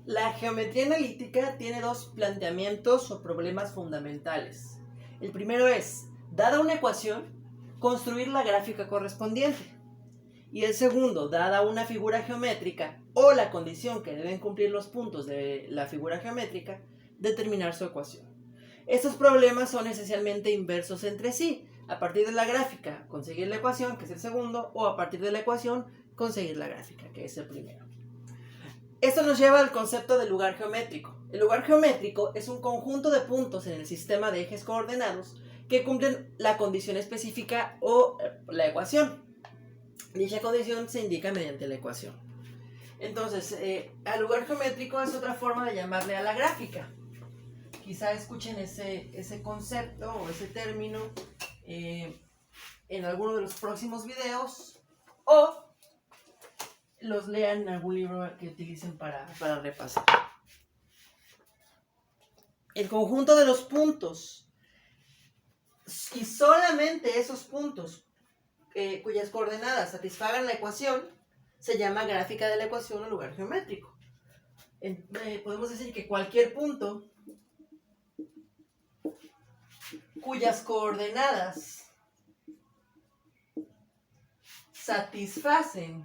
La geometría analítica tiene dos planteamientos o problemas fundamentales. El primero es, dada una ecuación, construir la gráfica correspondiente. Y el segundo, dada una figura geométrica o la condición que deben cumplir los puntos de la figura geométrica, determinar su ecuación. Estos problemas son esencialmente inversos entre sí. A partir de la gráfica, conseguir la ecuación, que es el segundo, o a partir de la ecuación, conseguir la gráfica, que es el primero. Esto nos lleva al concepto del lugar geométrico. El lugar geométrico es un conjunto de puntos en el sistema de ejes coordenados que cumplen la condición específica o la ecuación. Dicha condición se indica mediante la ecuación. Entonces, al lugar geométrico es otra forma de llamarle a la gráfica. Quizá escuchen ese concepto o ese término en alguno de los próximos videos o los lean en algún libro que utilicen para repasar. El conjunto de los puntos y solamente esos puntos cuyas coordenadas satisfagan la ecuación se llama gráfica de la ecuación o lugar geométrico. Podemos decir que cualquier punto cuyas coordenadas satisfacen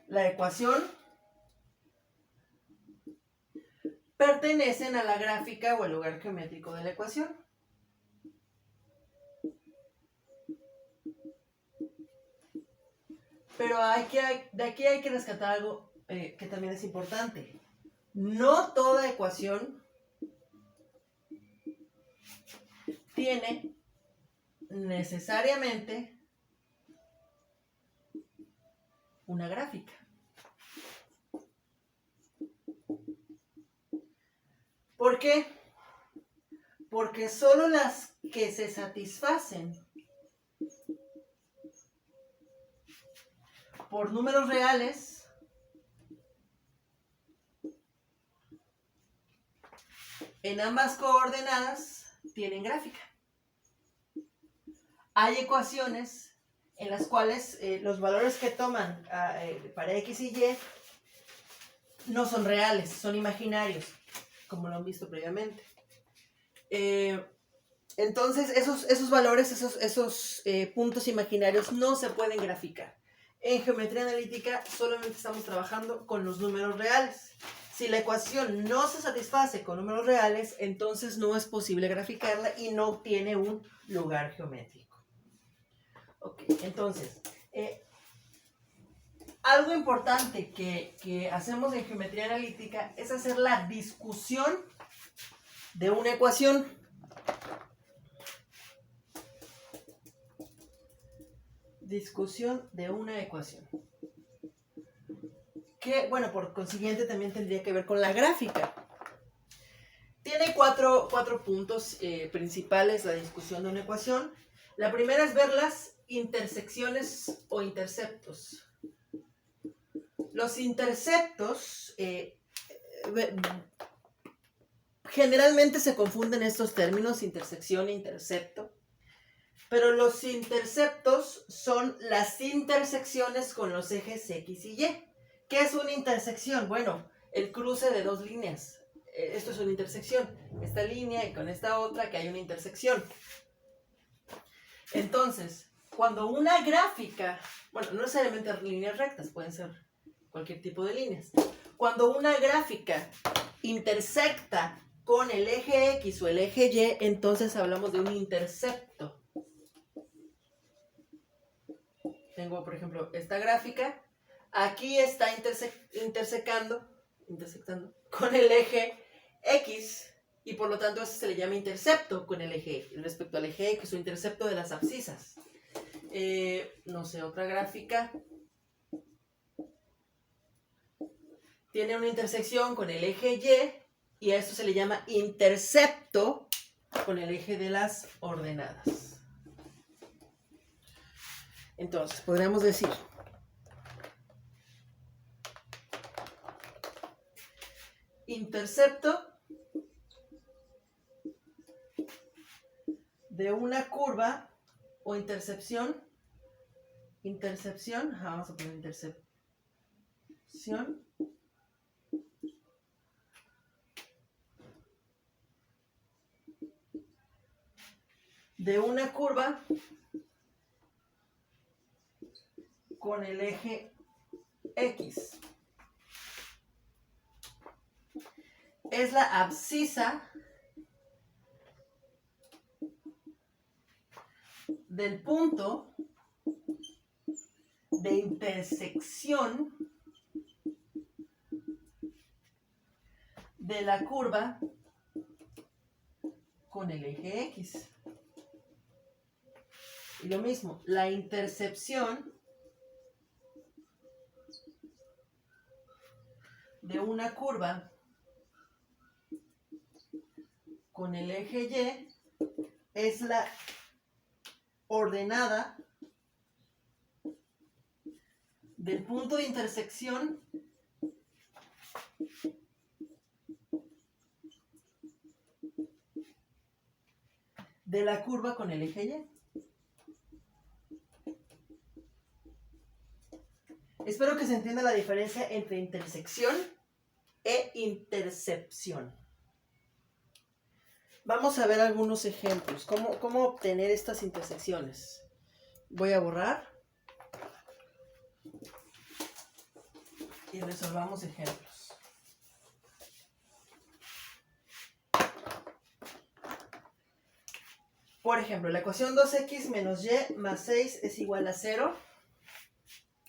la ecuación pertenecen a la gráfica o al lugar geométrico de la ecuación. Pero de aquí hay que rescatar algo que también es importante. No toda ecuación tiene necesariamente una gráfica. ¿Por qué? Porque solo las que se satisfacen por números reales en ambas coordenadas tienen gráfica. Hay ecuaciones en las cuales los valores que toman para X y Y no son reales, son imaginarios, como lo han visto previamente. Entonces, esos valores, esos puntos imaginarios no se pueden graficar. En geometría analítica solamente estamos trabajando con los números reales. Si la ecuación no se satisface con números reales, entonces no es posible graficarla y no tiene un lugar geométrico. Ok, entonces, algo importante que hacemos en geometría analítica es hacer la discusión de una ecuación. Discusión de una ecuación. Que, bueno, por consiguiente también tendría que ver con la gráfica. Tiene cuatro puntos principales la discusión de una ecuación. La primera es ver las intersecciones o interceptos. Los interceptos generalmente se confunden estos términos, intersección e intercepto. Pero los interceptos son las intersecciones con los ejes X y Y. ¿Qué es una intersección? Bueno, el cruce de dos líneas. Esto es una intersección. Esta línea y con esta otra que hay una intersección. Entonces, cuando una gráfica, bueno, no necesariamente líneas rectas, pueden ser cualquier tipo de líneas. Cuando una gráfica intersecta con el eje X o el eje Y, entonces hablamos de un intercepto. Tengo, por ejemplo, esta gráfica. Aquí está intersectando con el eje X y por lo tanto a eso se le llama intercepto con el eje respecto al eje X o intercepto de las abscisas. No sé, otra gráfica. Tiene una intersección con el eje Y a esto se le llama intercepto con el eje de las ordenadas. Entonces, podríamos decir intercepto de una curva o intercepción, vamos a poner intercepción intersección de una curva con el eje X. Es la abscisa del punto de intersección de la curva con el eje X. Y lo mismo, la intercepción de una curva con el eje Y es la ordenada del punto de intersección de la curva con el eje Y. Espero que se entienda la diferencia entre intersección e intercepción. Vamos a ver algunos ejemplos. ¿Cómo obtener estas intersecciones? Voy a borrar y resolvamos ejemplos. Por ejemplo, la ecuación 2x menos y más 6 es igual a 0.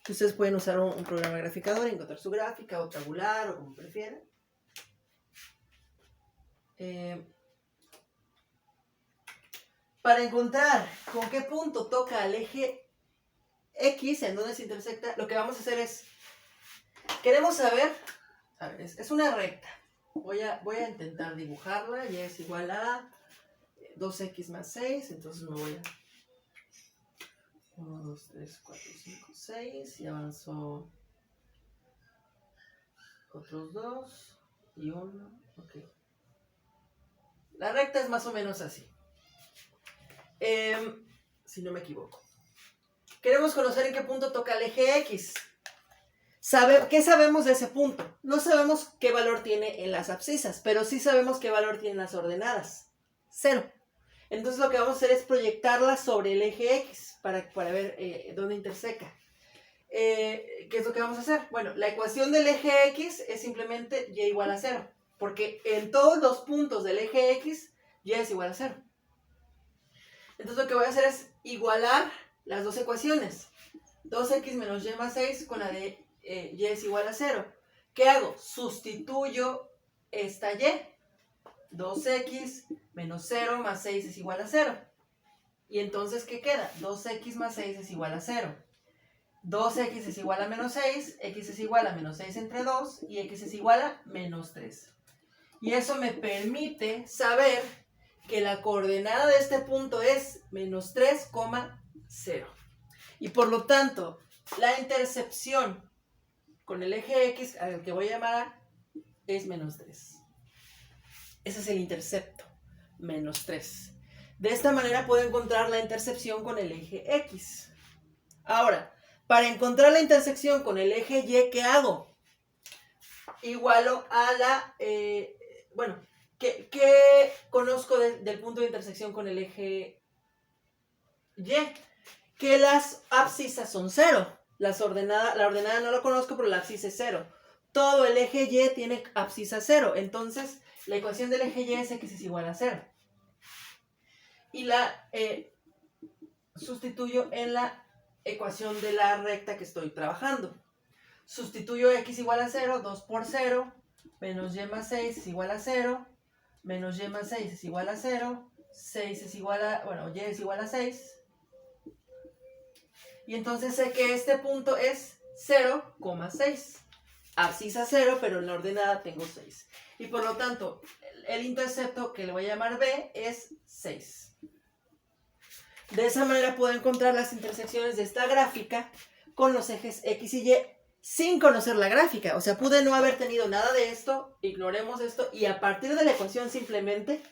Ustedes pueden usar un programa graficador, encontrar su gráfica o tabular o como prefieran. Para encontrar con qué punto toca el eje X, en donde se intersecta, lo que vamos a hacer es, queremos saber, a ver, es una recta. Voy a intentar dibujarla, y es igual a 2x más 6, entonces me voy a 1, 2, 3, 4, 5, 6 y avanzo otros 2 y 1, ok. La recta es más o menos así. Si no me equivoco. Queremos conocer en qué punto toca el eje X. ¿Qué sabemos de ese punto? No sabemos qué valor tiene en las abscisas, pero sí sabemos qué valor tienen las ordenadas. 0. Entonces lo que vamos a hacer es proyectarla sobre el eje X para ver dónde interseca. ¿Qué es lo que vamos a hacer? Bueno, la ecuación del eje X es simplemente y igual a 0, porque en todos los puntos del eje X y es igual a 0. Entonces lo que voy a hacer es igualar las dos ecuaciones. 2x menos y más 6 con la de y es igual a 0. ¿Qué hago? Sustituyo esta y. 2x menos 0 más 6 es igual a 0. Y entonces, ¿qué queda? 2x más 6 es igual a 0. 2x es igual a menos 6, x es igual a menos 6 entre 2 y x es igual a menos 3. Y eso me permite saber que la coordenada de este punto es menos 3,0. Y por lo tanto, la intercepción con el eje X, al que voy a llamar A, es menos 3. Ese es el intercepto, menos 3. De esta manera puedo encontrar la intercepción con el eje X. Ahora, para encontrar la intersección con el eje Y, ¿qué hago? Igualo a la... ¿qué conozco del punto de intersección con el eje Y? Que las abscisas son 0. La ordenada no lo conozco, pero la abscisa es 0. Todo el eje Y tiene abscisa 0. Entonces, la ecuación del eje Y es x es igual a 0. Y la sustituyo en la ecuación de la recta que estoy trabajando. Sustituyo x igual a 0, 2 por 0, menos y más 6 es igual a 0, menos y más 6 es igual a 0, 6 es igual a, y es igual a 6. Y entonces sé que este punto es 0,6. Abscisa 0, pero en la ordenada tengo 6. Y por lo tanto, el intercepto, que le voy a llamar B, es 6. De esa manera puedo encontrar las intersecciones de esta gráfica con los ejes X y Y sin conocer la gráfica. O sea, pude no haber tenido nada de esto, ignoremos esto, y a partir de la ecuación simplemente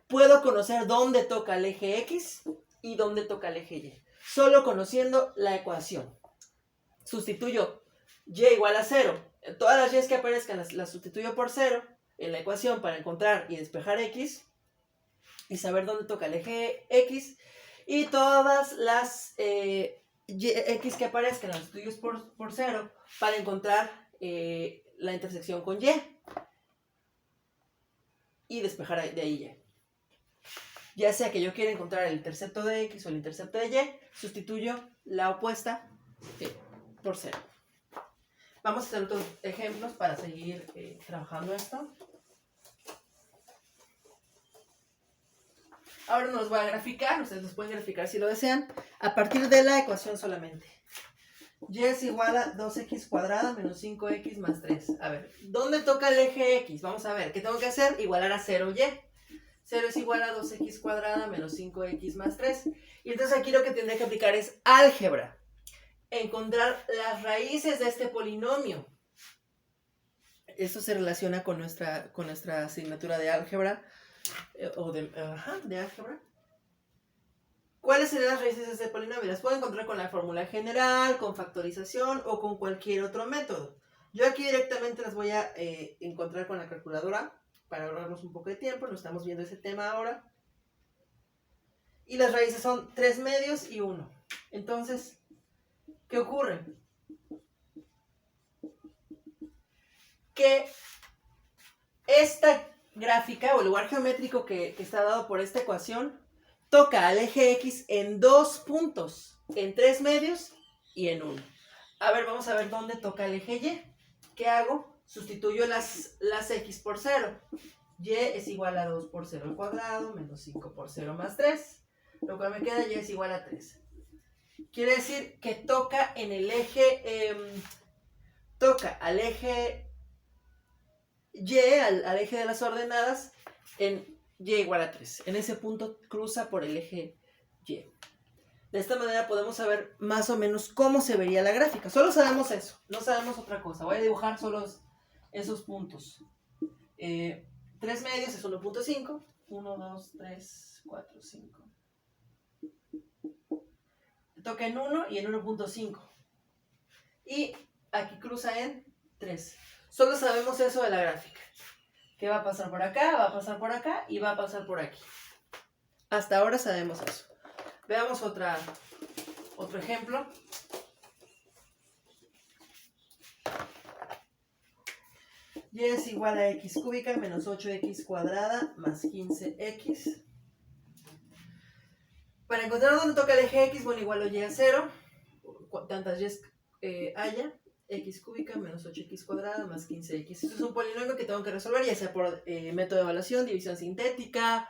puedo conocer dónde toca el eje X y dónde toca el eje Y. Solo conociendo la ecuación. Sustituyo y igual a 0. todas las y que aparezcan las sustituyo por 0 en la ecuación para encontrar y despejar x y saber dónde toca el eje x, y todas las x que aparezcan las sustituyo por 0 para encontrar la intersección con y despejar de ahí y. Ya sea que yo quiera encontrar el intercepto de x o el intercepto de y, sustituyo la opuesta por 0. Vamos a hacer otros ejemplos para seguir trabajando esto. Ahora no los voy a graficar, ustedes los pueden graficar si lo desean, a partir de la ecuación solamente. Y es igual a 2x cuadrada menos 5x más 3. A ver, ¿dónde toca el eje x? Vamos a ver, ¿qué tengo que hacer? Igualar a 0y. 0 es igual a 2x cuadrada menos 5x más 3. Y entonces aquí lo que tendré que aplicar es álgebra. Encontrar las raíces de este polinomio. Esto se relaciona con nuestra asignatura de álgebra. De álgebra. ¿Cuáles serían las raíces de este polinomio? Las puedo encontrar con la fórmula general, con factorización o con cualquier otro método. Yo aquí directamente las voy a encontrar con la calculadora para ahorrarnos un poco de tiempo. No estamos viendo ese tema ahora. Y las raíces son 3 medios y 1. Entonces, ¿qué ocurre? Que esta gráfica o el lugar geométrico que está dado por esta ecuación toca al eje x en 2 puntos, en 3 medios y en 1. A ver, vamos a ver dónde toca el eje y. ¿Qué hago? Sustituyo las x por 0. Y es igual a 2 por 0 al cuadrado menos 5 por 0 más 3. Lo cual me queda y es igual a 3. Quiere decir que toca en el eje, toca al eje y, al eje de las ordenadas, en y igual a 3. En ese punto cruza por el eje y. De esta manera podemos saber más o menos cómo se vería la gráfica. Solo sabemos eso, no sabemos otra cosa. Voy a dibujar solo esos puntos. 3 medios es 1.5. 1, 2, 3, 4, 5. Toca en 1 y en 1.5. Y aquí cruza en 3. Solo sabemos eso de la gráfica. Que va a pasar por acá, va a pasar por acá y va a pasar por aquí. Hasta ahora sabemos eso. Veamos otro ejemplo. Y es igual a x cúbica menos 8x cuadrada más 15x. Para encontrar dónde toca el eje x, bueno, igual lo y a 0. Tantas y haya. X cúbica menos 8x cuadrada más 15x. Esto es un polinomio que tengo que resolver, ya sea por método de evaluación, división sintética,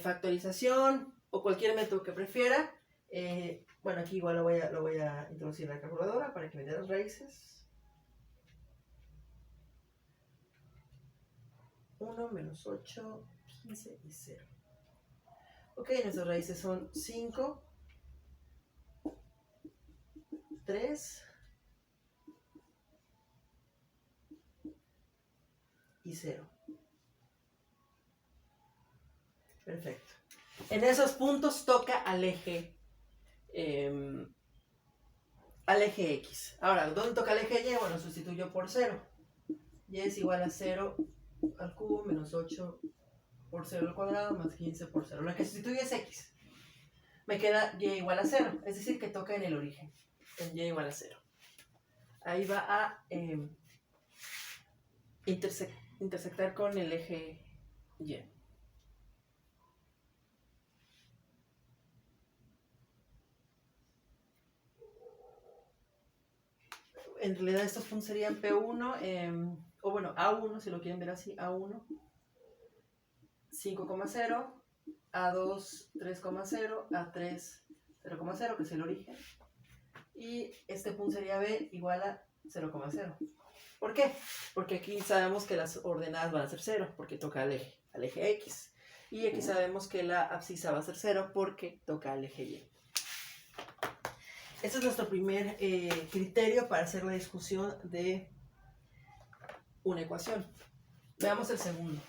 factorización o cualquier método que prefiera. Bueno, aquí igual lo voy a introducir en la calculadora para que me dé las raíces. 1 menos 8, 15 y 0. Ok, nuestras raíces son 5, 3 y 0. Perfecto. En esos puntos toca al eje x. Ahora, ¿dónde toca el eje y? Bueno, sustituyo por 0. Y es igual a 0 al cubo menos 8 por 0 al cuadrado más 15 por 0. Lo que sustituye es x. Me queda y igual a 0. Es decir, que toca en el origen. En y igual a 0. Ahí va a intersectar con el eje y. En realidad estos puntos serían P1, o bueno, A1, si lo quieren ver así, A1, 5,0, A2, 3,0, A3, 0,0, que es el origen. Y este punto sería B igual a 0,0. ¿Por qué? Porque aquí sabemos que las ordenadas van a ser 0, porque toca al eje X. Y aquí sabemos que la abscisa va a ser 0, porque toca al eje Y. Este es nuestro primer criterio para hacer la discusión de una ecuación. Veamos el segundo.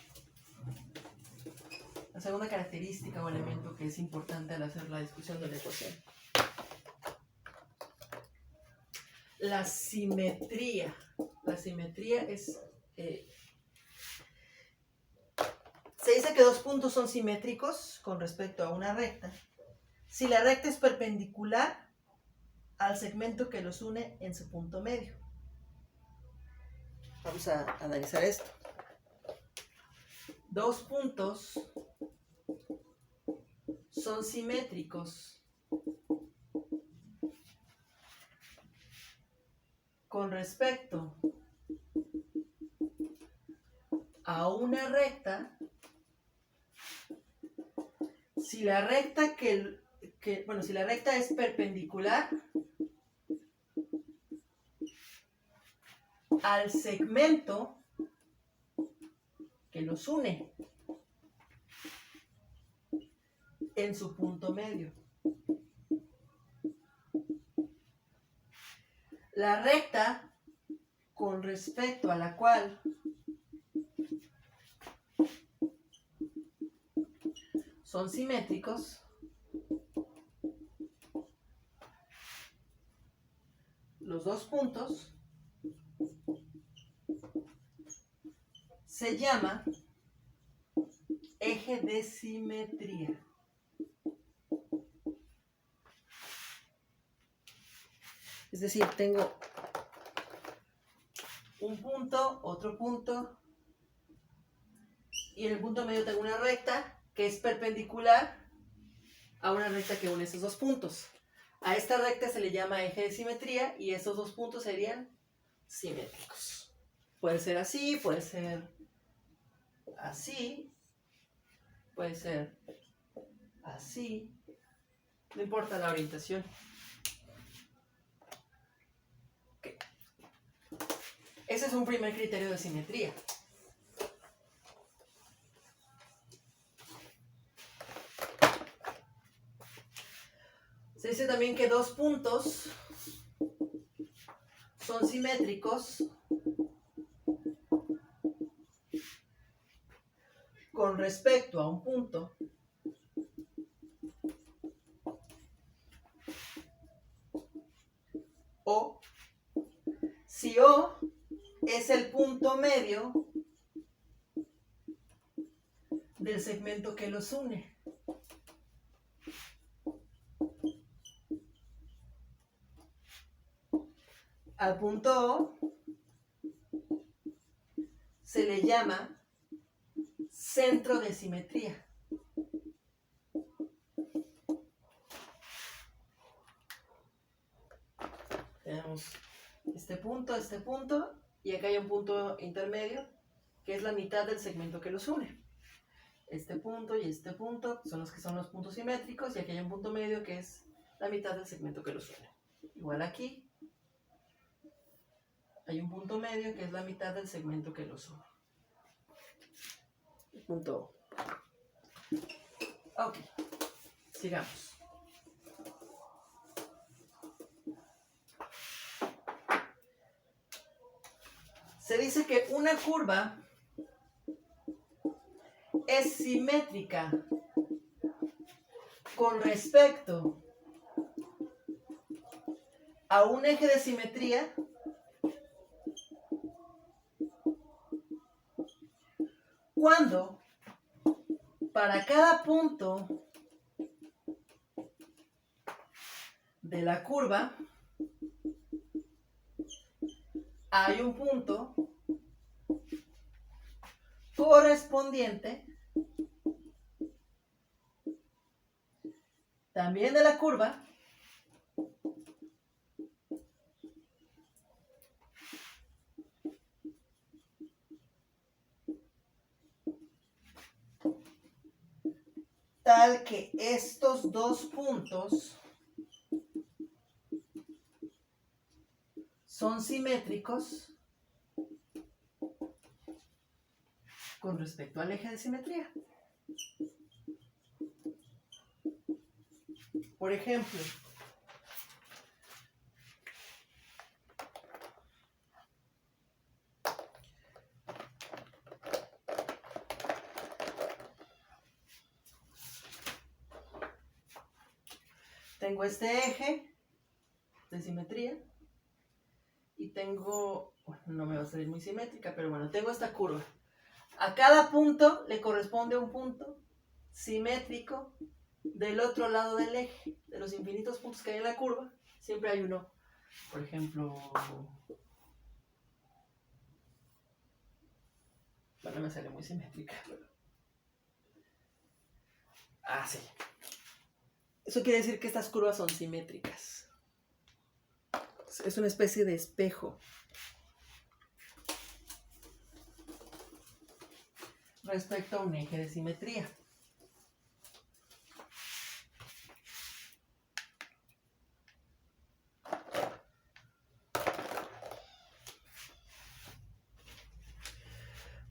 La segunda característica o elemento que es importante al hacer la discusión de la ecuación. La simetría. La simetría es... se dice que dos puntos son simétricos con respecto a una recta si la recta es perpendicular al segmento que los une en su punto medio. Vamos a analizar esto. Dos puntos son simétricos con respecto a una recta si la recta si la recta es perpendicular al segmento que los une en su punto medio. La recta con respecto a la cual son simétricos los dos puntos se llama eje de simetría. Es decir, tengo un punto, otro punto, y en el punto medio tengo una recta que es perpendicular a una recta que une esos dos puntos. A esta recta se le llama eje de simetría y esos dos puntos serían simétricos. Puede ser así, puede ser así, puede ser así, no importa la orientación. Okay. Ese es un primer criterio de simetría. Se dice también que dos puntos son simétricos con respecto a un punto O si O es el punto medio del segmento que los une. Al punto O se le llama centro de simetría. Tenemos este punto, y acá hay un punto intermedio que es la mitad del segmento que los une. Este punto y este punto son los que son los puntos simétricos, y aquí hay un punto medio que es la mitad del segmento que los une. Igual aquí hay un punto medio que es la mitad del segmento que los une. Punto O. Ok, sigamos. Se dice que una curva es simétrica con respecto a un eje de simetría cuando para cada punto de la curva hay un punto correspondiente también de la curva tal que estos dos puntos son simétricos con respecto al eje de simetría. Por ejemplo, tengo este eje de simetría y tengo bueno, no me va a salir muy simétrica, pero bueno, tengo esta curva. A cada punto le corresponde un punto simétrico del otro lado del eje. De los infinitos puntos que hay en la curva, siempre hay uno. Por ejemplo, bueno, me sale muy simétrica. Ah, sí. Eso quiere decir que estas curvas son simétricas. Es una especie de espejo respecto a un eje de simetría.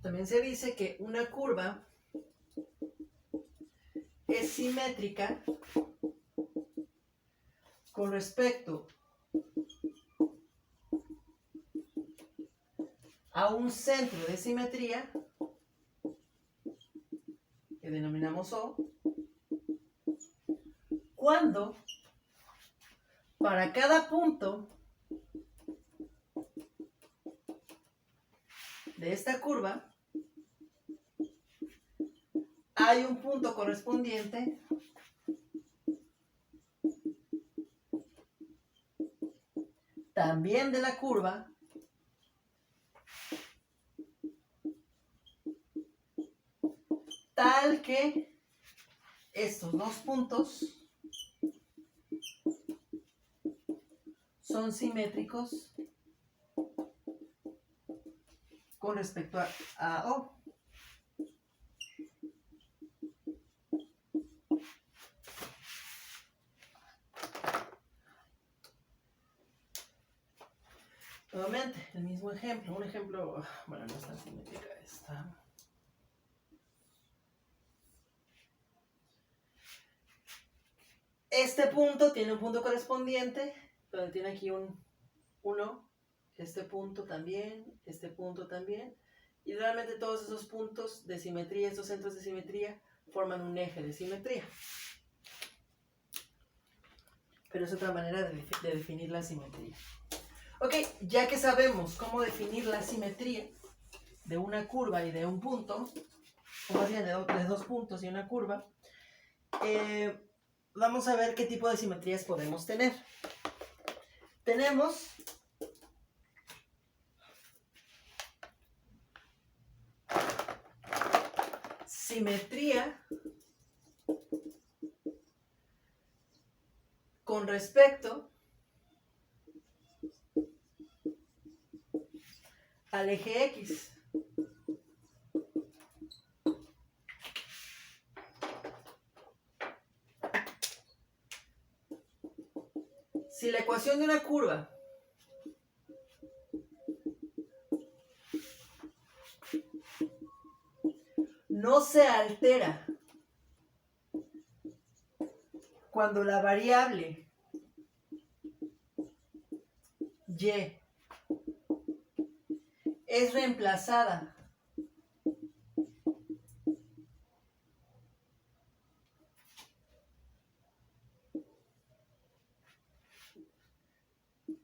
También se dice que una curva es simétrica con respecto a un centro de simetría que denominamos O, cuando para cada punto de esta curva hay un punto correspondiente también de la curva tal que estos dos puntos son simétricos con respecto a O. Nuevamente, el mismo ejemplo. Un ejemplo, bueno, no es tan simétrica esta. Este punto tiene un punto correspondiente, donde tiene aquí un 1, este punto también, y realmente todos esos puntos de simetría, estos centros de simetría, forman un eje de simetría. Pero es otra manera de definir la simetría. Ok, ya que sabemos cómo definir la simetría de una curva y de un punto, o más bien de dos puntos y una curva, vamos a ver qué tipo de simetrías podemos tener. Tenemos simetría con respecto al eje X. Si la ecuación de una curva no se altera cuando la variable y es reemplazada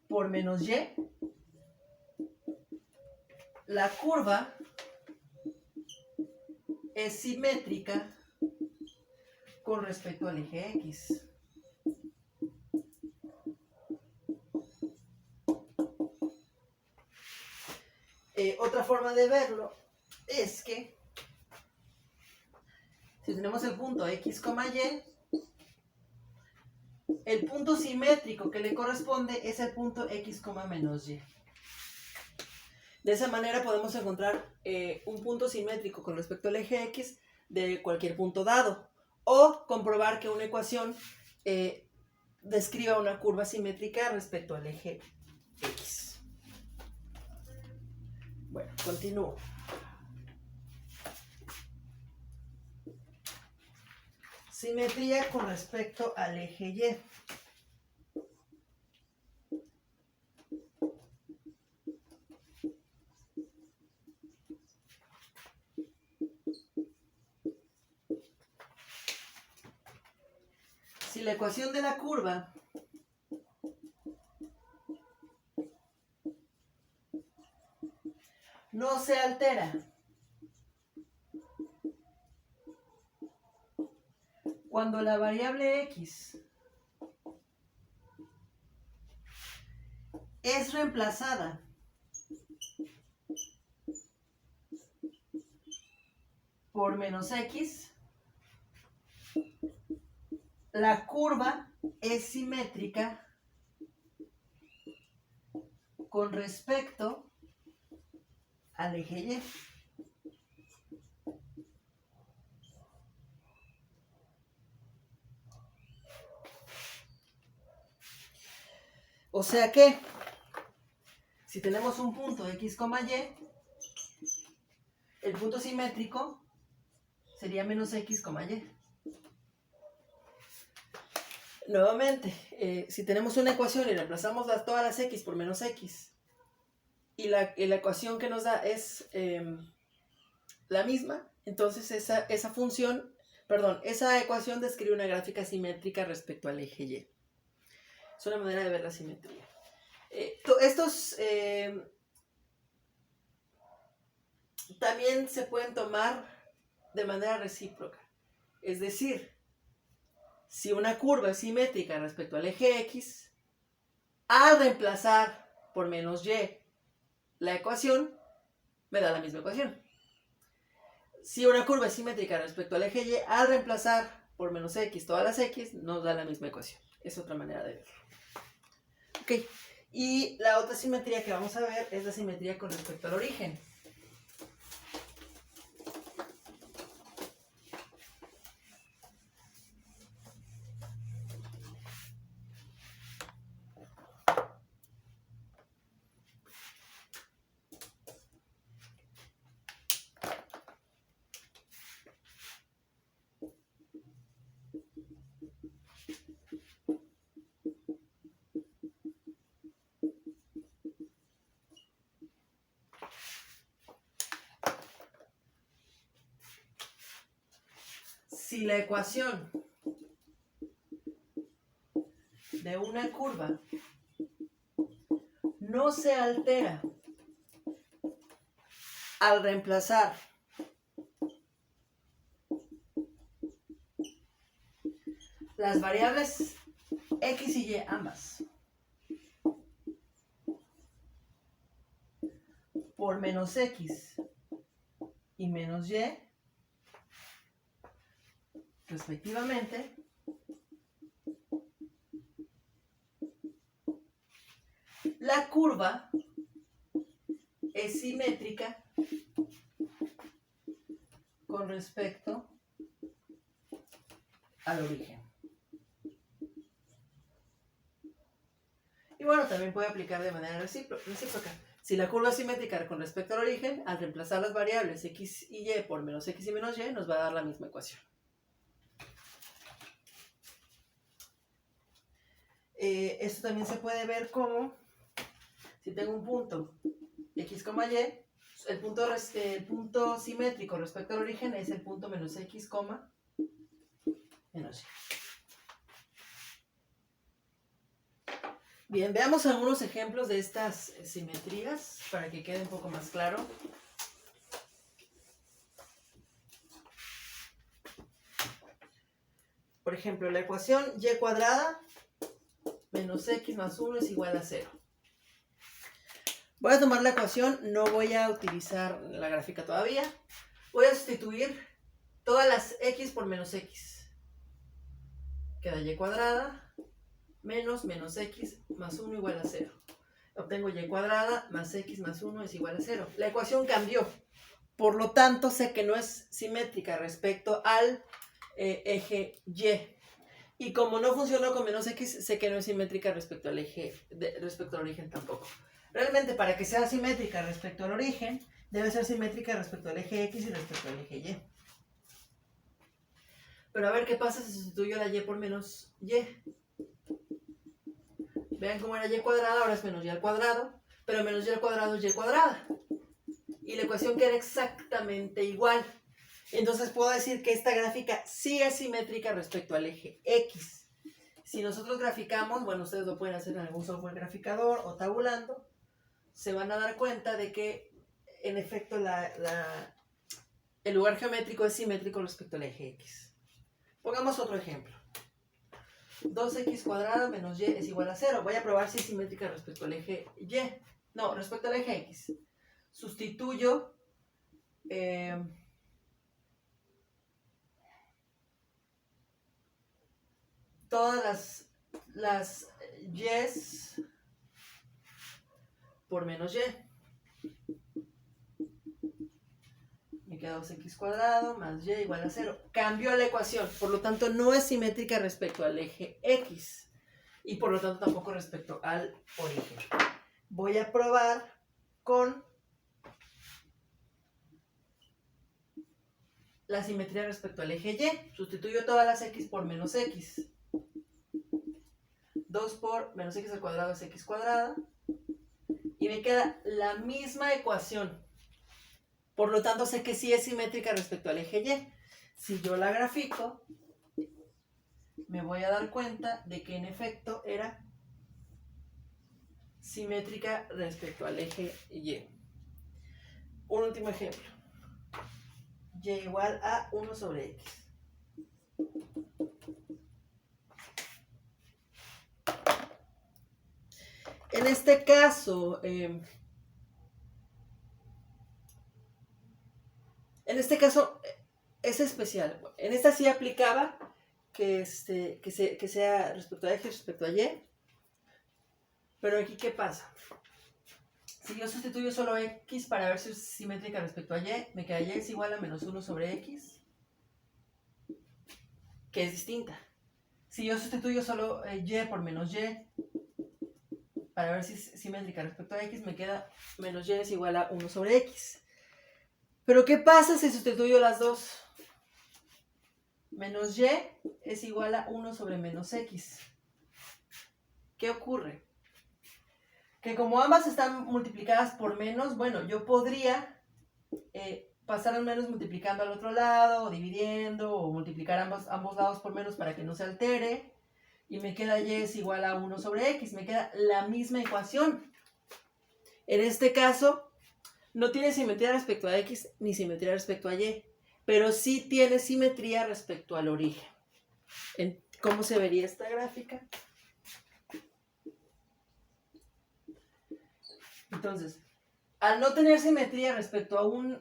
por menos y, la curva es simétrica con respecto al eje X. Otra forma de verlo es que si tenemos el punto X, Y, el punto simétrico que le corresponde es el punto X, menos Y. De esa manera podemos encontrar un punto simétrico con respecto al eje X de cualquier punto dado, o comprobar que una ecuación describa una curva simétrica respecto al eje X. Bueno, continúo. Simetría con respecto al eje Y. Si la ecuación de la curva no se altera cuando la variable x es reemplazada por menos x, la curva es simétrica con respecto al eje Y. O sea que, si tenemos un punto x, y, el punto simétrico sería menos x, y. Nuevamente, si tenemos una ecuación y reemplazamos todas las x por menos x, y la ecuación que nos da es la misma, entonces esa ecuación describe una gráfica simétrica respecto al eje Y. Es una manera de ver la simetría. Estos también se pueden tomar de manera recíproca. Es decir, si una curva es simétrica respecto al eje X, al reemplazar por menos Y la ecuación, me da la misma ecuación. Si una curva es simétrica respecto al eje Y, al reemplazar por menos X todas las X, nos da la misma ecuación. Es otra manera de verlo. Ok, y la otra simetría que vamos a ver es la simetría con respecto al origen. Si la ecuación de una curva no se altera al reemplazar las variables x y y ambas por menos x y menos y respectivamente, la curva es simétrica con respecto al origen. Y bueno, también puede aplicar de manera recíproca. Si la curva es simétrica con respecto al origen, al reemplazar las variables x y y por menos x y menos y, nos va a dar la misma ecuación. Esto también se puede ver como, si tengo un punto x, y, el punto simétrico respecto al origen es el punto menos x, menos y. Bien, veamos algunos ejemplos de estas simetrías para que quede un poco más claro. Por ejemplo, la ecuación y cuadrada menos x más 1 es igual a 0. Voy a tomar la ecuación, no voy a utilizar la gráfica todavía. Voy a sustituir todas las x por menos x. Queda y cuadrada menos x más 1 igual a 0. Obtengo y cuadrada más x más 1 es igual a 0. La ecuación cambió. Por lo tanto, sé que no es simétrica respecto al eje Y. Y como no funcionó con menos x, sé que no es simétrica respecto al respecto al origen tampoco. Realmente, para que sea simétrica respecto al origen, debe ser simétrica respecto al eje x y respecto al eje y. Pero a ver qué pasa si sustituyo la y por menos y. Vean cómo era y cuadrada, ahora es menos y al cuadrado, pero menos y al cuadrado es y cuadrada. Y la ecuación queda exactamente igual. Entonces puedo decir que esta gráfica sí es simétrica respecto al eje X. Si nosotros graficamos, bueno, ustedes lo pueden hacer en algún software graficador o tabulando, se van a dar cuenta de que en efecto el lugar geométrico es simétrico respecto al eje X. Pongamos otro ejemplo. 2x cuadrado menos y es igual a 0. Voy a probar si es simétrica respecto al eje Y. No, respecto al eje X. Sustituyo todas las y's por menos y. Me queda 2x cuadrado más y igual a 0. Cambió la ecuación, por lo tanto no es simétrica respecto al eje X. Y por lo tanto tampoco respecto al origen. Voy a probar con la simetría respecto al eje Y. Sustituyo todas las x por menos x. 2 por menos x al cuadrado es x cuadrado. Y me queda la misma ecuación. Por lo tanto, sé que sí es simétrica respecto al eje Y. Si yo la grafico, me voy a dar cuenta de que en efecto era simétrica respecto al eje Y. Un último ejemplo. Y igual a 1 sobre x. En este caso, es especial. En esta sí aplicaba que sea respecto a eje, respecto a y. Pero aquí, ¿qué pasa? Si yo sustituyo solo x para ver si es simétrica respecto a y, me queda y es igual a menos 1 sobre x, que es distinta. Si yo sustituyo solo y por menos y, para ver si es simétrica respecto a x, me queda menos y es igual a 1 sobre x. Pero ¿qué pasa si sustituyo las dos? Menos y es igual a 1 sobre menos x. ¿Qué ocurre? Que como ambas están multiplicadas por menos, bueno, yo podría pasar al menos multiplicando al otro lado, o dividiendo, o multiplicar ambos lados por menos para que no se altere. Y me queda y es igual a 1 sobre x. Me queda la misma ecuación. En este caso, no tiene simetría respecto a x ni simetría respecto a y. Pero sí tiene simetría respecto al origen. ¿Cómo se vería esta gráfica? Entonces, al no tener simetría respecto a un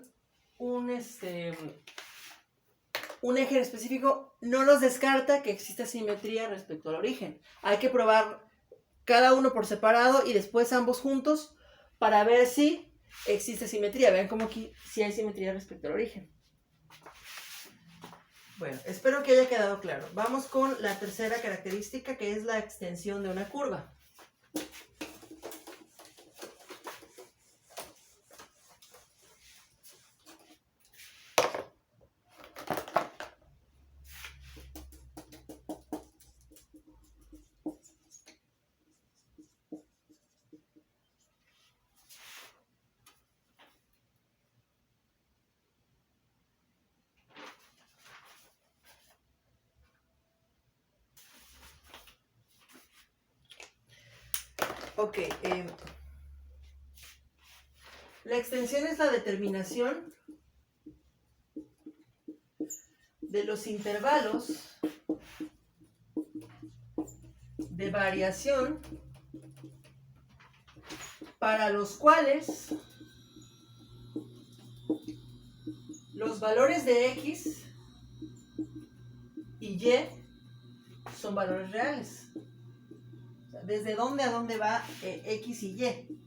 eje específico, no nos descarta que exista simetría respecto al origen. Hay que probar cada uno por separado y después ambos juntos para ver si existe simetría. Vean cómo aquí sí hay simetría respecto al origen. Bueno, espero que haya quedado claro. Vamos con la tercera característica, que es la extensión de una curva. Ok, la extensión es la determinación de los intervalos de variación para los cuales los valores de x y y son valores reales. ¿Desde dónde a dónde va x y y?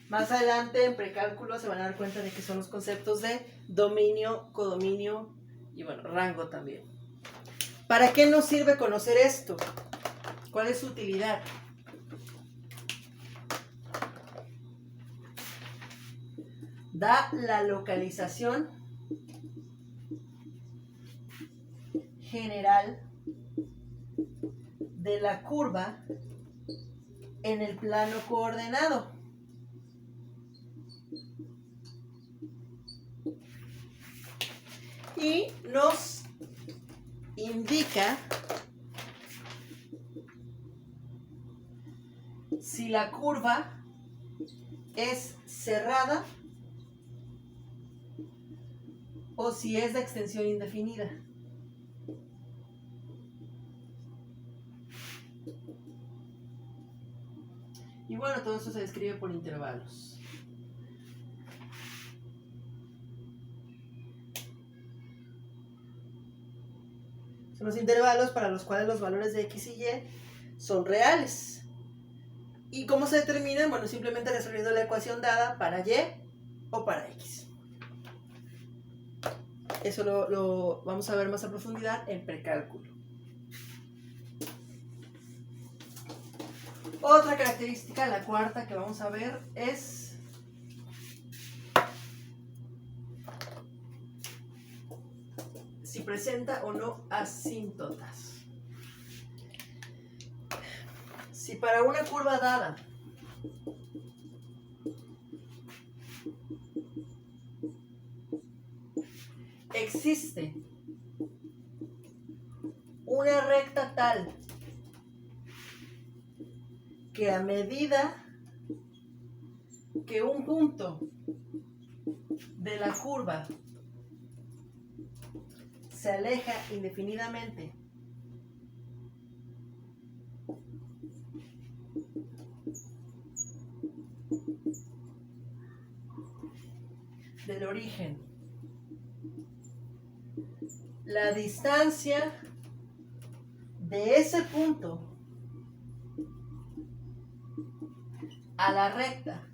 Más adelante en precálculo se van a dar cuenta de que son los conceptos de dominio, codominio y bueno, rango también. ¿Para qué nos sirve conocer esto? ¿Cuál es su utilidad? Da la localización general de la curva en el plano coordenado. Y nos indica si la curva es cerrada o si es de extensión indefinida. Y bueno, todo eso se describe por intervalos. Son los intervalos para los cuales los valores de x y y son reales. ¿Y cómo se determinan? Bueno, simplemente resolviendo la ecuación dada para y o para x. Eso lo vamos a ver más a profundidad en precálculo. Otra característica, la cuarta que vamos a ver, es si presenta o no asíntotas. Si para una curva dada existe una recta tal que a medida que un punto de la curva se aleja indefinidamente del origen, la distancia de ese punto a la recta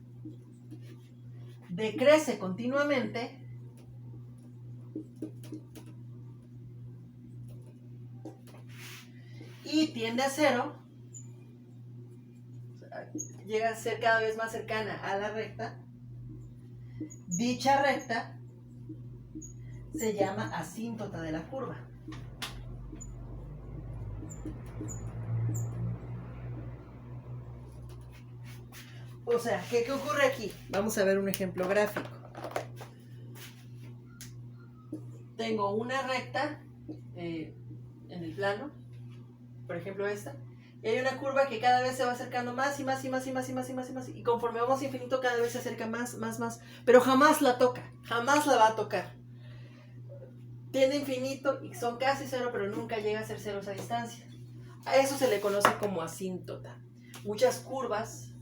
decrece continuamente, y tiende a cero, llega a ser cada vez más cercana a la recta, dicha recta se llama asíntota de la curva. O sea, ¿qué ocurre aquí? Vamos a ver un ejemplo gráfico. Tengo una recta en el plano, por ejemplo esta, y hay una curva que cada vez se va acercando más y más y más y más y más y más y más, y conforme vamos a infinito cada vez se acerca más, pero jamás la toca, jamás la va a tocar. Tiende a infinito y son casi cero, pero nunca llega a ser cero esa distancia. A eso se le conoce como asíntota. Muchas curvas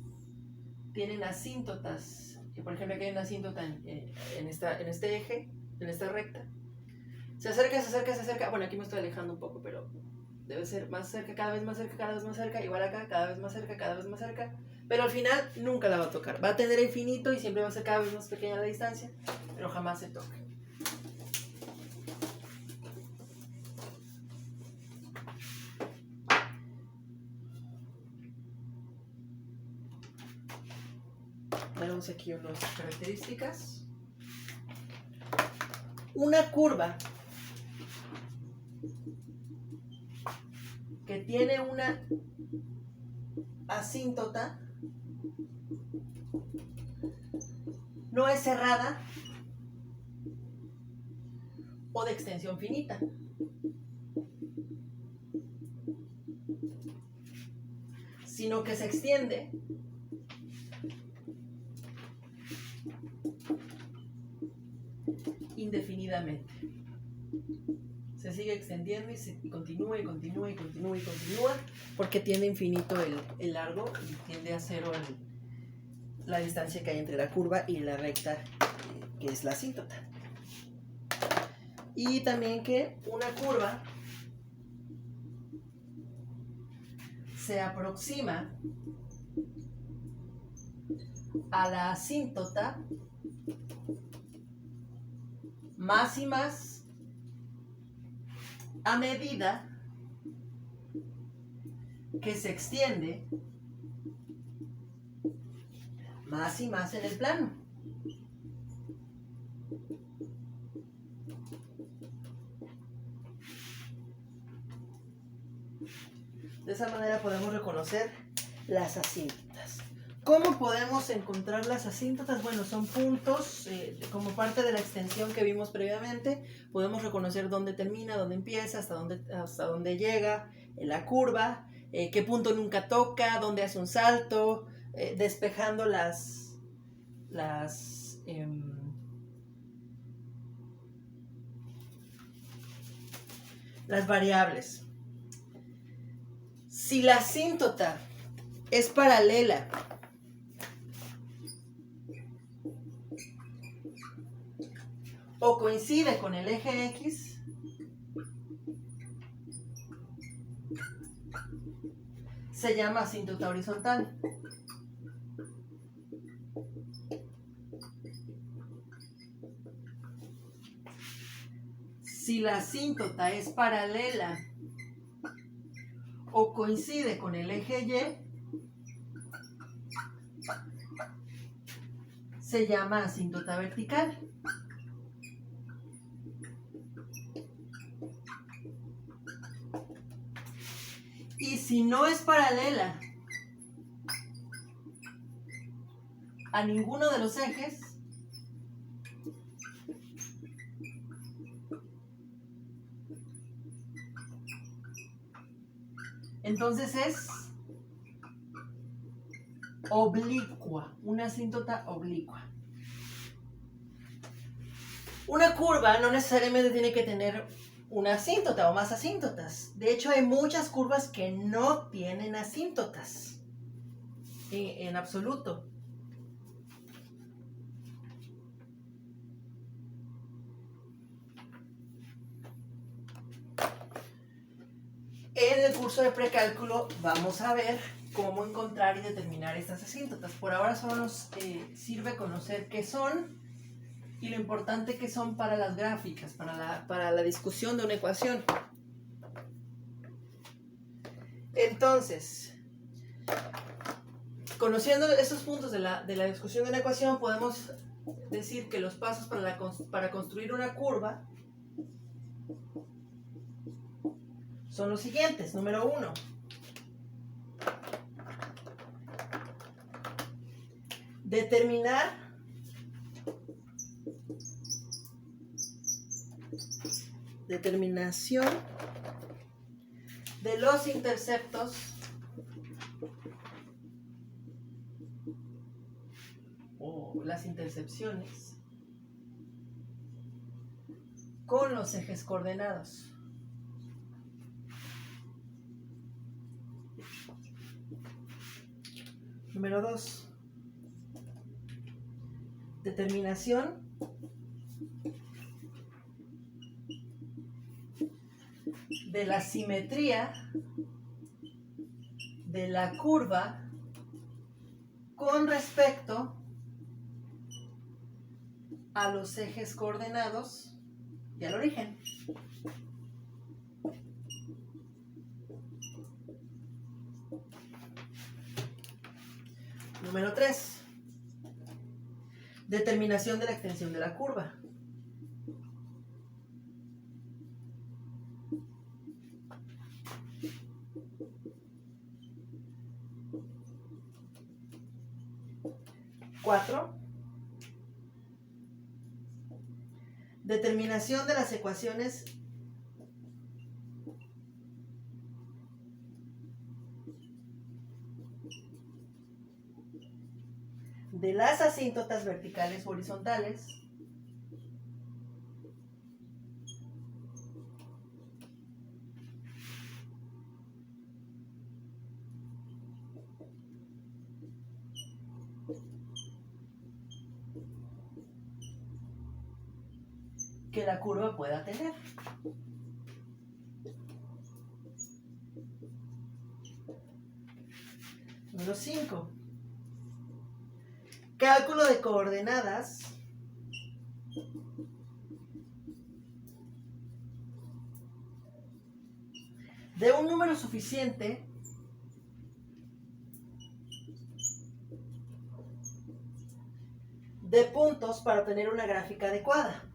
tienen asíntotas. Por ejemplo, aquí hay una asíntota en este eje, en esta recta. Se acerca, se acerca, se acerca. Bueno, aquí me estoy alejando un poco, pero debe ser más cerca, cada vez más cerca, cada vez más cerca. Igual acá, cada vez más cerca, cada vez más cerca. Pero al final nunca la va a tocar. Va a tender a infinito y siempre va a ser cada vez más pequeña la distancia, pero jamás se toca. Tenemos aquí unas características. Una curva que tiene una asíntota no es cerrada o de extensión finita. Sino que se extiende indefinidamente. Se sigue extendiendo y continúa y continúa y continúa y continúa, porque tiende a infinito el largo y tiende a cero la distancia que hay entre la curva y la recta, que es la asíntota. Y también que una curva se aproxima a la asíntota más y más a medida que se extiende más y más en el plano. De esa manera podemos reconocer las asíntotas. ¿Cómo podemos encontrar las asíntotas? Bueno, son puntos, como parte de la extensión que vimos previamente. Podemos reconocer dónde termina, dónde empieza, hasta dónde llega la curva, qué punto nunca toca, dónde hace un salto, despejando Las variables. Si la asíntota es paralela o coincide con el eje X, se llama asíntota horizontal. Si la asíntota es paralela o coincide con el eje Y, se llama asíntota vertical. Y si no es paralela a ninguno de los ejes, entonces es oblicua, una asíntota oblicua. Una curva no necesariamente tiene que tener una asíntota o más asíntotas. De hecho, hay muchas curvas que no tienen asíntotas en absoluto. En el curso de precálculo vamos a ver cómo encontrar y determinar estas asíntotas. Por ahora solo nos sirve conocer qué son y lo importante que son para las gráficas, para la discusión de una ecuación. Entonces, conociendo estos puntos de la discusión de una ecuación, podemos decir que los pasos para construir una curva son los siguientes. Número 1. Determinación de los interceptos o las intercepciones con los ejes coordenados. Número 2. Determinación de la simetría de la curva con respecto a los ejes coordenados y al origen. Número 3. Determinación de la extensión de la curva. Cuatro. Determinación de las ecuaciones de las asíntotas verticales o horizontales que la curva pueda tener. Número 5. Cálculo de coordenadas de un número suficiente de puntos para obtener una gráfica adecuada.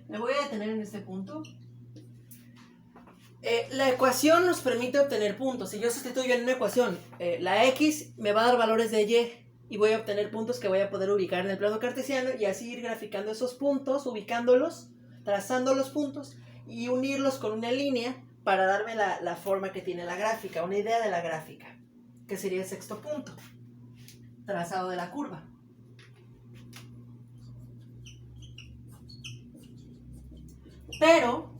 Me voy a detener en este punto. La ecuación nos permite obtener puntos. Si yo sustituyo en una ecuación la x, me va a dar valores de y voy a obtener puntos que voy a poder ubicar en el plano cartesiano y así ir graficando esos puntos, ubicándolos, trazando los puntos y unirlos con una línea para darme la forma que tiene la gráfica, una idea de la gráfica. que sería el sexto punto, trazado de la curva. Pero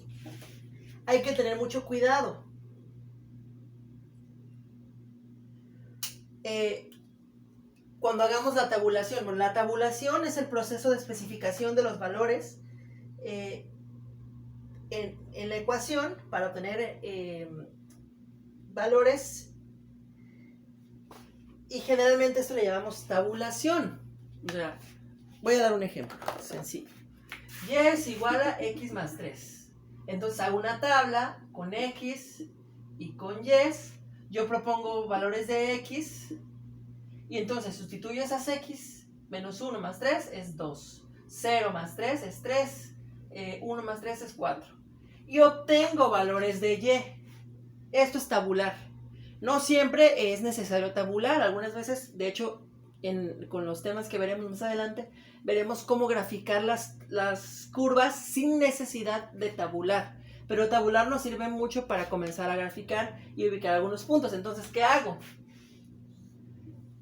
hay que tener mucho cuidado. Cuando hagamos la tabulación, bueno, la tabulación es el proceso de especificación de los valores en la ecuación para obtener valores, y generalmente esto le llamamos tabulación. O sea, voy a dar un ejemplo sencillo. Y es igual a x más 3. Entonces hago una tabla con x y con y. Yo propongo valores de x y entonces sustituyo esas x. Menos 1 más 3 es 2. 0 más 3 es 3. 1 más 3 es 4. Y obtengo valores de y. Esto es tabular. No siempre es necesario tabular. Algunas veces, de hecho, con los temas que veremos más adelante, veremos cómo graficar las curvas sin necesidad de tabular. Pero tabular nos sirve mucho para comenzar a graficar y ubicar algunos puntos. Entonces, ¿qué hago?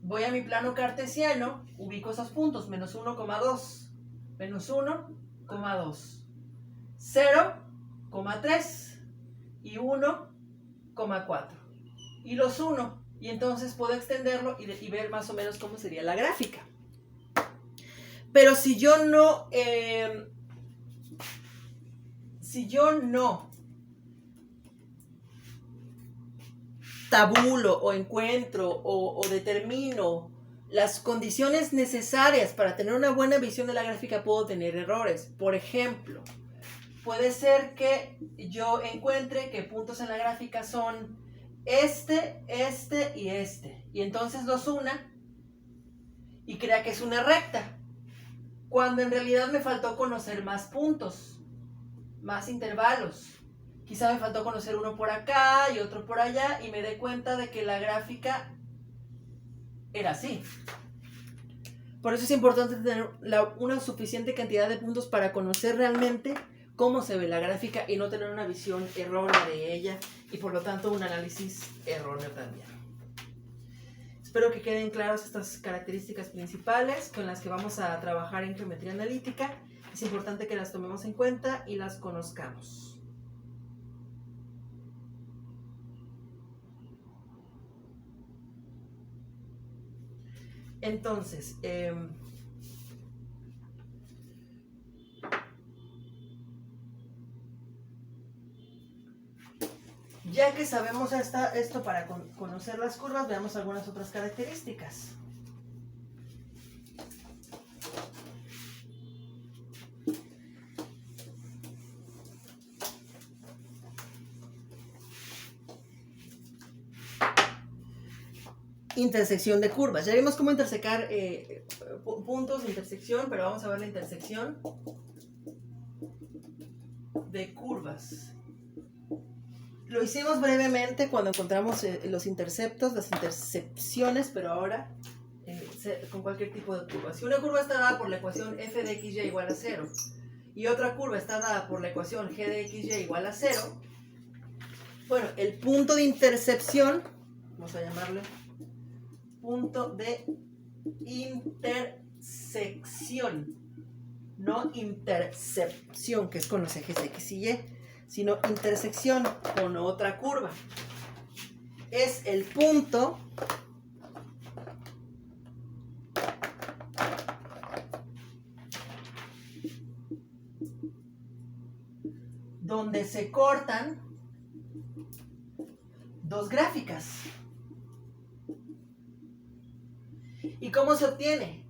Voy a mi plano cartesiano, ubico esos puntos, menos 1,2, menos 1,2, 0,3 y 1,4. Y los 1, y entonces puedo extenderlo y ver más o menos cómo sería la gráfica. Pero si yo no tabulo o encuentro o determino las condiciones necesarias para tener una buena visión de la gráfica, puedo tener errores. Por ejemplo, puede ser que yo encuentre que puntos en la gráfica son este y este, y entonces los una y crea que es una recta, cuando en realidad me faltó conocer más puntos, más intervalos. Quizá me faltó conocer uno por acá y otro por allá y me dé cuenta de que la gráfica era así. Por eso es importante tener una suficiente cantidad de puntos para conocer realmente cómo se ve la gráfica y no tener una visión errónea de ella y por lo tanto un análisis erróneo también. Espero que queden claras estas características principales con las que vamos a trabajar en geometría analítica. Es importante que las tomemos en cuenta y las conozcamos. Entonces, ya que sabemos esto para conocer las curvas, veamos algunas otras características. Intersección de curvas. Ya vimos cómo intersecar puntos de intersección, pero vamos a ver la intersección de curvas. Lo hicimos brevemente cuando encontramos los interceptos, las intersecciones, pero ahora con cualquier tipo de curva. Si una curva está dada por la ecuación f de xy igual a 0 y otra curva está dada por la ecuación g de xy igual a 0, bueno, el punto de intersección, vamos a llamarle punto de intersección, no intercepción, que es con los ejes X y Y, sino intersección con otra curva. Es el punto donde se cortan dos gráficas. ¿Y cómo se obtiene?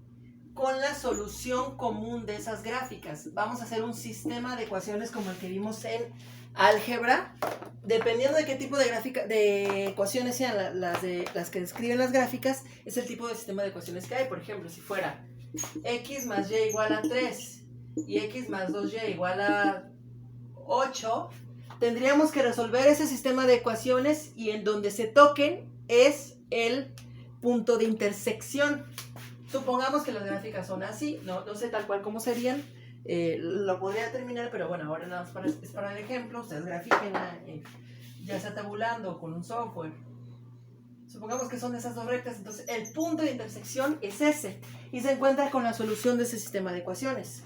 Con la solución común de esas gráficas. Vamos a hacer un sistema de ecuaciones como el que vimos en álgebra. Dependiendo de qué tipo de ecuaciones sean las que describen las gráficas, es el tipo de sistema de ecuaciones que hay. Por ejemplo, si fuera x más y igual a 3 y x más 2y igual a 8, tendríamos que resolver ese sistema de ecuaciones y en donde se toquen es el punto de intersección. Supongamos que las gráficas son así, no sé tal cual cómo serían, lo podría terminar, pero bueno, ahora nada más es para el ejemplo. Ustedes grafiquen ya sea tabulando o con un software Supongamos que son esas dos rectas, entonces el punto de intersección es ese y se encuentra con la solución de ese sistema de ecuaciones.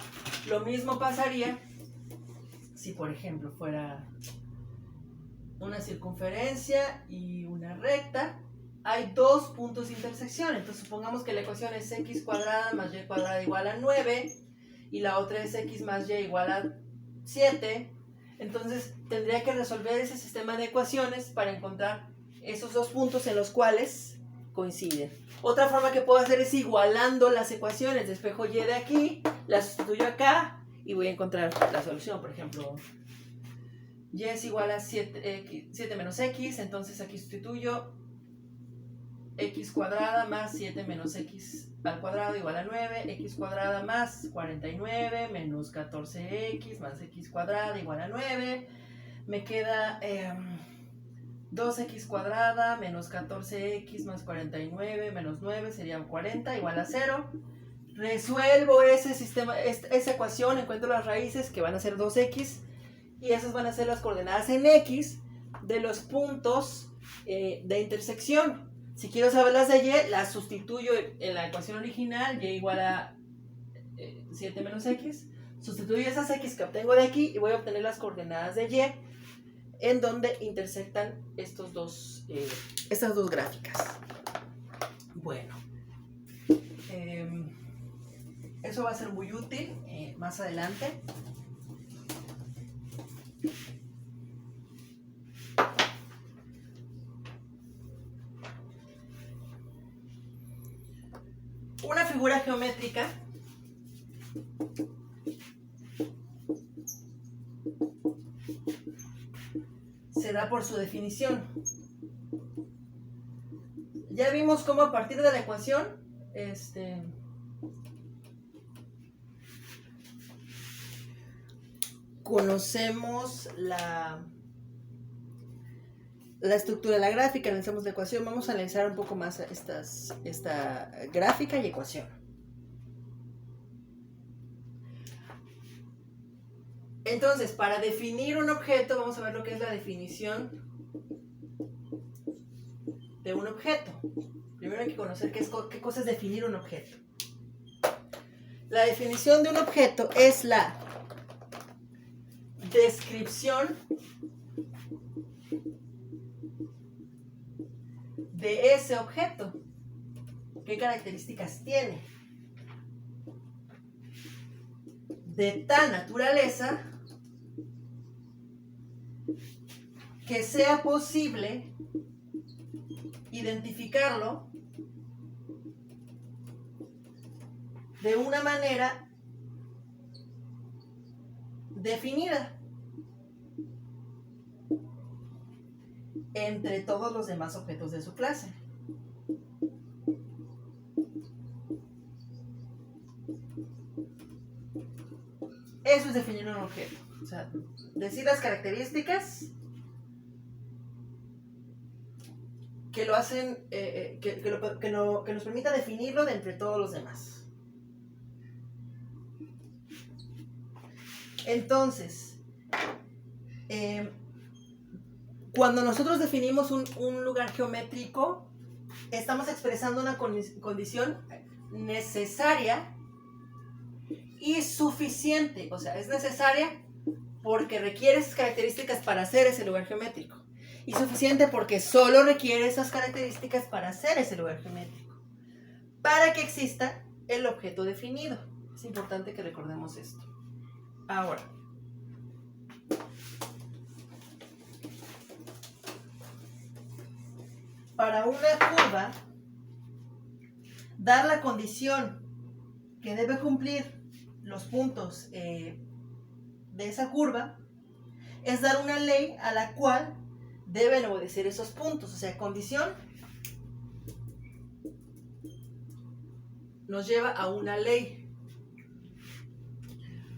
Lo mismo pasaría si, por ejemplo, fuera una circunferencia y una recta. Hay dos puntos de intersección, entonces supongamos que la ecuación es x cuadrada más y cuadrada igual a 9 y la otra es x más y igual a 7. Entonces tendría que resolver ese sistema de ecuaciones para encontrar esos dos puntos en los cuales coinciden. Otra forma que puedo hacer es igualando las ecuaciones. Despejo y de aquí, la sustituyo acá y voy a encontrar la solución. Por ejemplo, y es igual a 7 menos x, entonces aquí sustituyo x cuadrada más 7 menos x al cuadrado igual a 9, x cuadrada más 49 menos 14x más x cuadrada igual a 9. Me queda 2x cuadrada menos 14x más 49 menos 9 sería 40 igual a 0. Resuelvo ese sistema, esa ecuación, encuentro las raíces que van a ser 2x y esas van a ser las coordenadas en x de los puntos de intersección. Si quiero saber las de y, las sustituyo en la ecuación original, y igual a 7 menos x. Sustituyo esas x que obtengo de aquí y voy a obtener las coordenadas de y en donde intersectan estas dos gráficas. Bueno, eso va a ser muy útil más adelante. Una figura geométrica se da por su definición. Ya vimos cómo a partir de la ecuación conocemos la estructura de la gráfica, analizamos la ecuación. Vamos a analizar un poco más esta gráfica y ecuación. Entonces, para definir un objeto, vamos a ver lo que es la definición de un objeto. Primero hay que conocer qué cosa es definir un objeto. La definición de un objeto es la descripción de ese objeto. ¿Qué características tiene? De tal naturaleza que sea posible identificarlo de una manera definida entre todos los demás objetos de su clase. Eso es definir un objeto. O sea, decir las características que lo hacen, que nos permita definirlo de entre todos los demás. Entonces, cuando nosotros definimos un lugar geométrico, estamos expresando una condición necesaria y suficiente. O sea, es necesaria porque requiere esas características para hacer ese lugar geométrico. Y suficiente porque solo requiere esas características para hacer ese lugar geométrico. Para que exista el objeto definido. Es importante que recordemos esto. Ahora, para una curva, dar la condición que debe cumplir los puntos de esa curva es dar una ley a la cual deben obedecer esos puntos. O sea, condición nos lleva a una ley.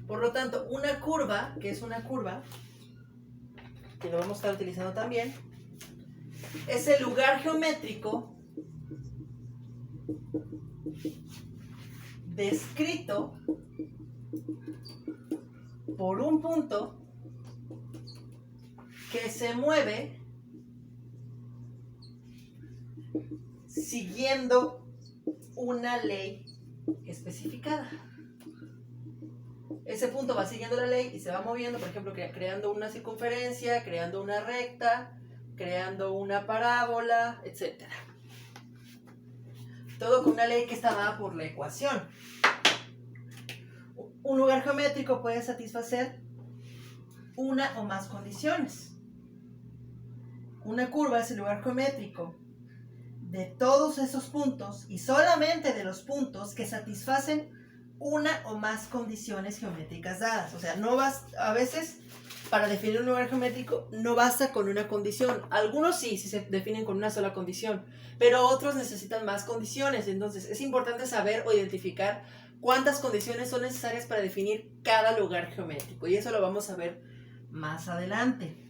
Por lo tanto, una curva, que es una curva, que lo vamos a estar utilizando también, es el lugar geométrico descrito por un punto que se mueve siguiendo una ley especificada. Ese punto va siguiendo la ley y se va moviendo, por ejemplo, creando una circunferencia, creando una recta, creando una parábola, etc. Todo con una ley que está dada por la ecuación. Un lugar geométrico puede satisfacer una o más condiciones. Una curva es el lugar geométrico de todos esos puntos y solamente de los puntos que satisfacen una o más condiciones geométricas dadas. O sea, a veces para definir un lugar geométrico no basta con una condición. Algunos sí se definen con una sola condición, pero otros necesitan más condiciones. Entonces es importante saber o identificar cuántas condiciones son necesarias para definir cada lugar geométrico. Y eso lo vamos a ver más adelante.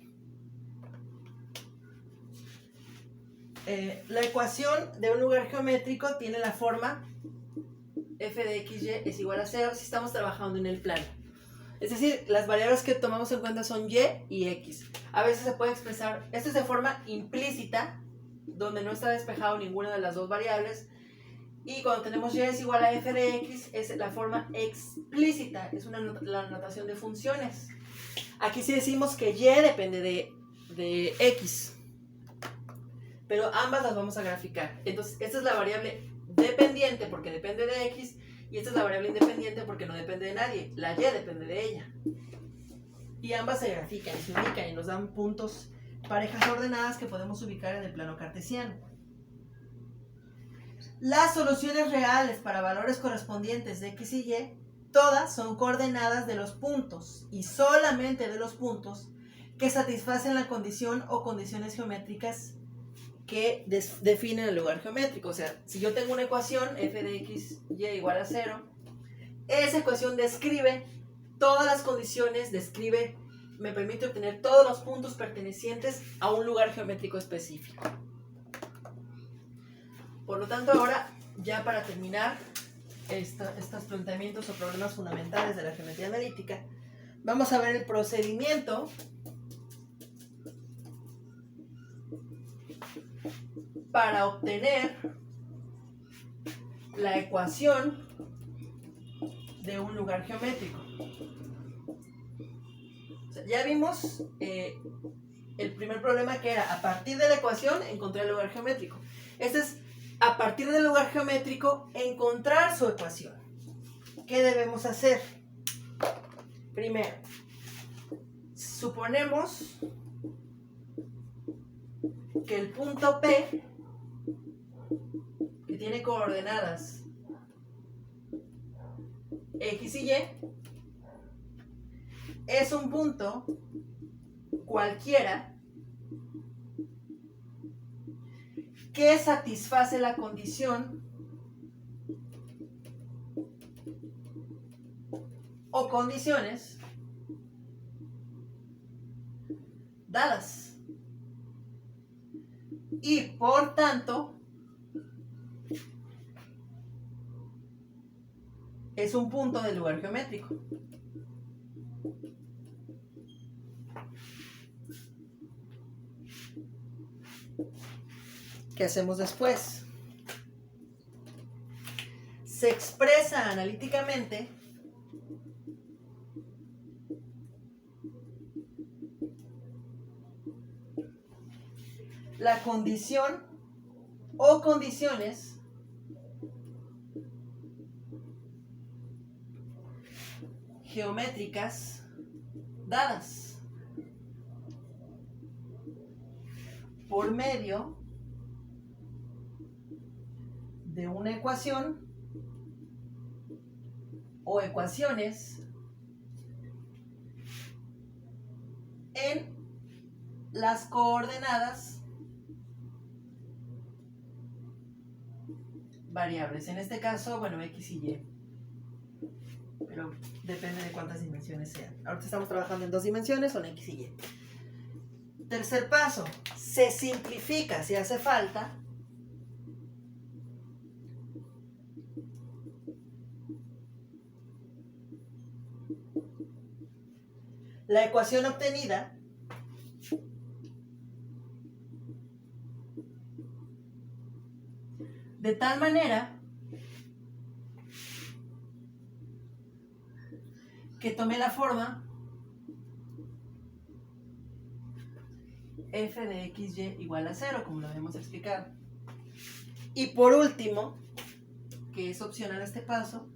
La ecuación de un lugar geométrico tiene la forma f de xy es igual a 0 si estamos trabajando en el plano. Es decir, las variables que tomamos en cuenta son y y x. A veces se puede expresar, esto es de forma implícita, donde no está despejado ninguna de las dos variables. Y cuando tenemos y es igual a f de x, es la forma explícita, es la notación de funciones. Aquí sí decimos que y depende de x, pero ambas las vamos a graficar. Entonces, esta es la variable dependiente porque depende de x, y esta es la variable independiente porque no depende de nadie. La y depende de ella. Y ambas se grafican, se ubican y nos dan puntos, parejas ordenadas que podemos ubicar en el plano cartesiano. Las soluciones reales para valores correspondientes de x y y, todas son coordenadas de los puntos y solamente de los puntos que satisfacen la condición o condiciones geométricas que definen el lugar geométrico. O sea, si yo tengo una ecuación f de x y igual a 0, esa ecuación describe todas las condiciones, me permite obtener todos los puntos pertenecientes a un lugar geométrico específico. Por lo tanto, ahora, ya para terminar estos planteamientos o problemas fundamentales de la geometría analítica, vamos a ver el procedimiento para obtener la ecuación de un lugar geométrico. O sea, ya vimos el primer problema, que era a partir de la ecuación encontrar el lugar geométrico. Este es a partir del lugar geométrico encontrar su ecuación. ¿Qué debemos hacer? Primero, suponemos que el punto P, que tiene coordenadas x y y, es un punto cualquiera que satisface la condición o condiciones dadas. Y por tanto, es un punto del lugar geométrico. ¿Qué hacemos después? Se expresa analíticamente la condición o condiciones geométricas dadas por medio de una ecuación o ecuaciones en las coordenadas variables. En este caso, bueno, x y y, pero depende de cuántas dimensiones sean. Ahorita estamos trabajando en 2 dimensiones, son x y y. Tercer paso, se simplifica si hace falta la ecuación obtenida de tal manera que tome la forma f de xy igual a 0, como lo habíamos explicado. Y por último, que es opcional este paso,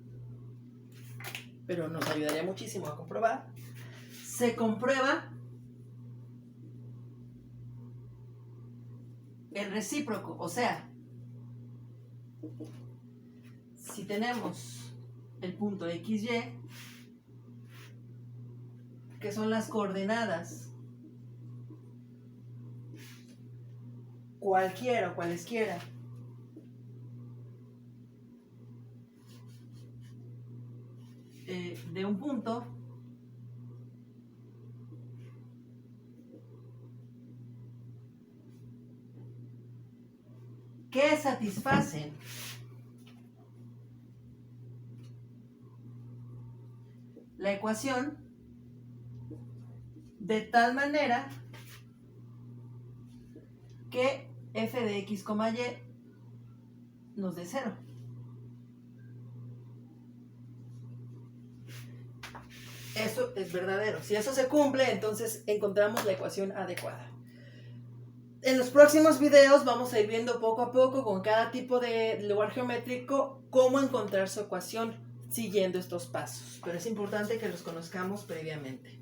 pero nos ayudaría muchísimo a comprobar, se comprueba el recíproco, o sea, si tenemos el punto XY, que son las coordenadas cualquiera o cualesquiera de un punto, que satisfacen la ecuación de tal manera que f de x, y nos dé 0. Eso es verdadero. Si eso se cumple, entonces encontramos la ecuación adecuada. En los próximos videos vamos a ir viendo poco a poco con cada tipo de lugar geométrico cómo encontrar su ecuación siguiendo estos pasos. Pero es importante que los conozcamos previamente.